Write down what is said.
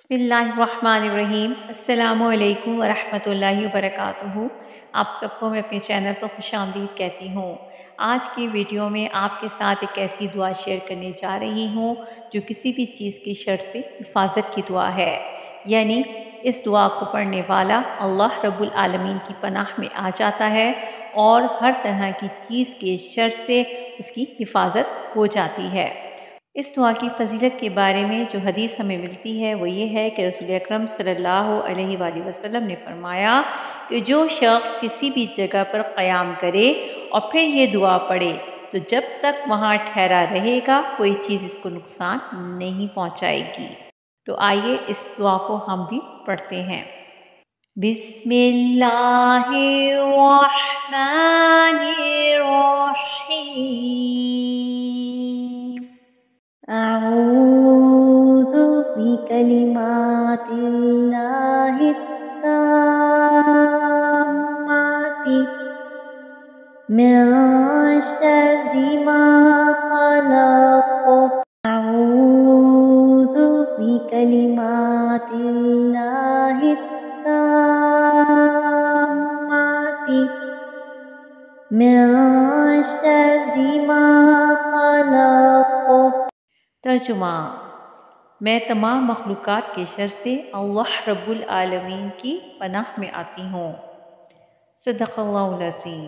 बिस्मिल्लाहिर्रहमानिर्रहीम। अस्सलामु अलैकुम वरहमतुल्लाहि वबरकातुहू। आप सबको मैं अपने चैनल पर खुशामदीद कहती हूँ। आज की वीडियो में आपके साथ एक ऐसी दुआ शेयर करने जा रही हूँ जो किसी भी चीज़ की शर से हिफाजत की दुआ है। यानी इस दुआ को पढ़ने वाला अल्लाह रब्बुल आलमीन की पनाह में आ जाता है और हर तरह की चीज़ के शर से उसकी हिफाजत हो जाती है। इस दुआ की फजीलत के बारे में जो हदीस हमें मिलती है वो ये है कि रसूल अकरम सल्लल्लाहु अलैहि वसल्लम ने फरमाया कि जो शख्स किसी भी जगह पर क़याम करे और फिर ये दुआ पढ़े तो जब तक वहाँ ठहरा रहेगा कोई चीज़ इसको नुकसान नहीं पहुँचाएगी। तो आइए इस दुआ को हम भी पढ़ते हैं। बिस्मिल्लाहिर्रहमानिर्रहीम। अऊज़ु बिकलिमातिल्लाहि त्ताम्माति मिन शर्रि मा खलक़। अऊज़ु बिकलिमातिल्लाहि त्ताम्माति मिन शर्रि मा खलक़। तर्जुमा: मैं तमाम मखलूक़ात के शर से अल्लाह रब्बुल आलमीन की पनाह में आती हूँ। सदक़ल्लाहुल अज़ीम।